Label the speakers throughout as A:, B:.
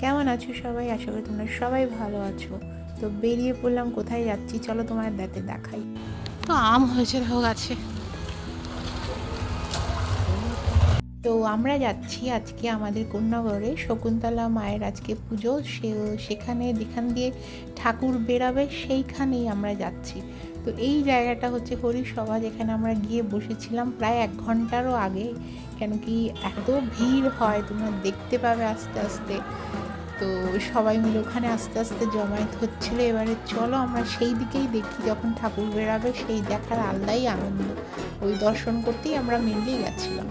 A: কেমন আছো সবাই? আশা করি তোমরা সবাই ভালো আছো। তো বেরিয়ে পড়লাম, কোথায় যাচ্ছি চলো তোমার দেখাই।
B: তো আম হয়েছে দেখো গাছে।
A: তো আমরা যাচ্ছি আজকে আমাদের কোন্নগরে শকুন্তলা মায়ের আজকে পুজো, সেখানে যেখান দিয়ে ঠাকুর বেরাবে সেইখানেই আমরা যাচ্ছি। তো এই জায়গাটা হচ্ছে হরিসভা, যেখানে আমরা গিয়ে বসেছিলাম প্রায় 1 ঘন্টারও আগে, কেন কি এত ভিড় হয় তোমরা দেখতে পাবে আস্তে আস্তে। তো সবাই মিলে ওখানে আস্তে আস্তে জমায়েত হচ্ছিলো। এবারে চলো আমরা সেই দিকেই দেখি, যখন ঠাকুর বেরাবে সেই দেখার আলাদাই আনন্দ, ওই দর্শন করতেই আমরা মেনলি গেছিলাম।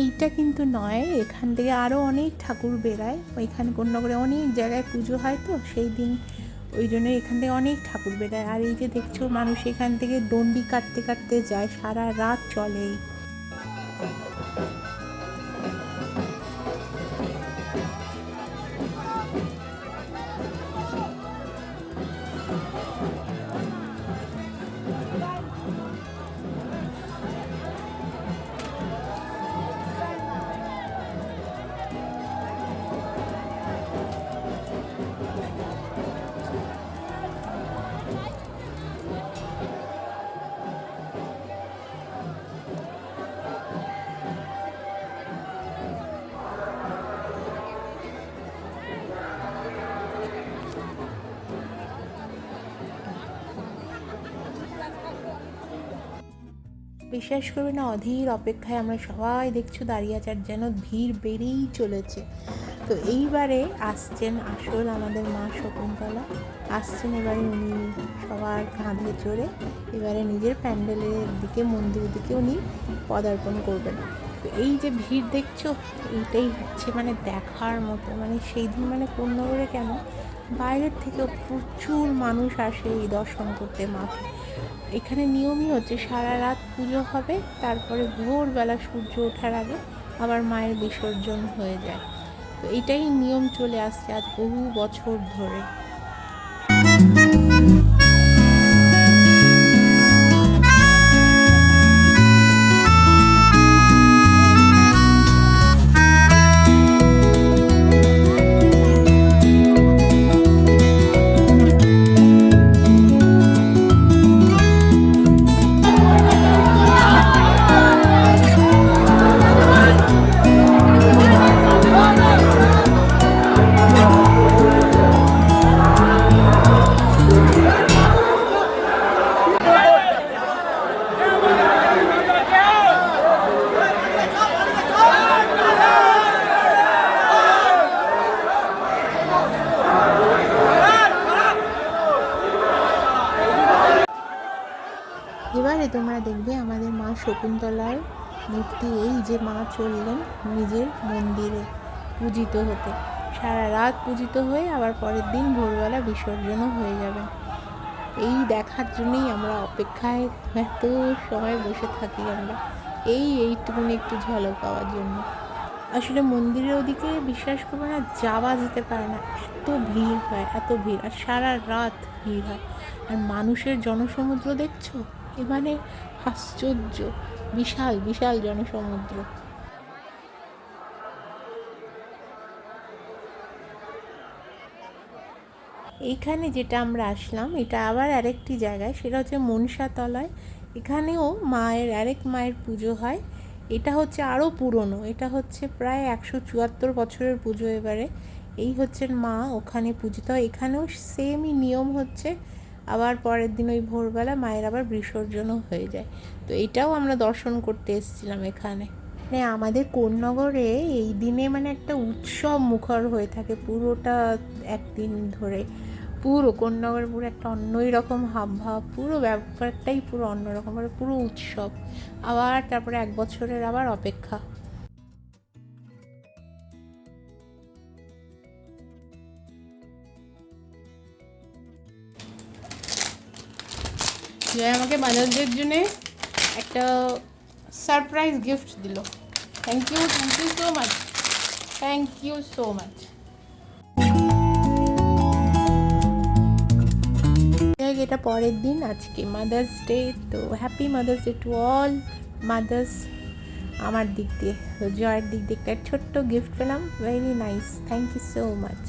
A: এইটা কিন্তু নয়, এখান থেকে আরও অনেক ঠাকুর বেরায়, ওইখানে কোন্নগরে অনেক জায়গায় পুজো হয়, তো সেই দিন ওই জন্য এখান থেকে অনেক ঠাকুর বেরায়। আর এই যে দেখছো মানুষ এখান থেকে দণ্ডি কাটতে কাটতে যায়, সারা রাত চলে। বিশ্বাস করবে না, অধীর অপেক্ষায় আমরা সবাই দেখছো দাঁড়িয়ে আছি, আর যেন ভিড় বেড়েই চলেছে। তো এইবারে আসছেন আসল আমাদের মা শকুন্তলা আসছেন। এবারে উনি সবার কাঁধে চড়ে এবারে নিজের প্যান্ডেলের দিকে, মন্দিরের দিকে উনি পদার্পণ করবেন। তো এই যে ভিড় দেখছো, এইটাই হচ্ছে মানে দেখার মতো। মানে সেই দিন মানে কোন্নগরে কেন, বাইরের থেকেও প্রচুর মানুষ আসে এই দর্শন করতে মাকে। এখানে নিয়মই হচ্ছে সারা রাত পুজো হবে, তারপরে ভোরবেলা সূর্য ওঠার আগে আবার মায়ের বিসর্জন হয়ে যায়। তো এটাই নিয়ম চলে আসছে আজ বহু বছর ধরে। এবারে তোমরা দেখবে আমাদের মা শকুন্তলার মূর্তি, এই যে মা চললেন নিজের মন্দিরে পূজিত হতে, সারা রাত পূজিত হয়ে আবার পরের দিন ভোরবেলা বিসর্জনও হয়ে যাবে। এই দেখার জন্যই আমরা অপেক্ষায় এত সময় বসে থাকি আমরা, এইটুকুনি একটু ঝলক পাওয়ার জন্য। আসলে মন্দিরের ওদিকে বিশ্বাস করবে না, যাওয়া যেতে পারে না, এত ভিড় হয়, এত ভিড়, আর সারা রাত ভিড় হয়। আর মানুষের জনসমুদ্র দেখছো, মানে আশ্চর্য, বিশাল বিশাল জনসমুদ্র। এইখানে যেটা আমরা আসলাম, এটা আবার আরেকটি জায়গায়, সেটা হচ্ছে মনসাতলায়। এখানেও মায়ের পুজো হয়। এটা হচ্ছে আরও পুরনো, এটা হচ্ছে প্রায় 174 বছরের পুজো এবারে। এই হচ্ছেন মা, ওখানে পূজিত হয়। এখানেও সেমই নিয়ম হচ্ছে, আবার পরের দিন ওই ভোরবেলা মায়ের আবার বিসর্জনও হয়ে যায়। তো এটাও আমরা দর্শন করতে এসেছিলাম এখানে। মানে আমাদের কোন্নগরে এই দিনে মানে একটা উৎসব মুখর হয়ে থাকে পুরোটা একদিন ধরে। পুরো কোন্নগর পুরো একটা অন্যই রকম হাবভাব, পুরো ব্যাপারটাই পুরো অন্যরকম, মানে পুরো উৎসব। আবার তারপরে 1 বছরের আবার অপেক্ষা। জয় আমাকে মাদার্স ডের জন্যে একটা সারপ্রাইজ গিফট দিল। Thank you so much, thank you so much. এটা পরের দিন, আজকে মাদার্স ডে। তো happy mother's day to all mothers. আমার দিক দিয়ে, তো জয়ের দিক দিয়ে একটা ছোট্ট গিফট পেলাম, very nice, thank you so much.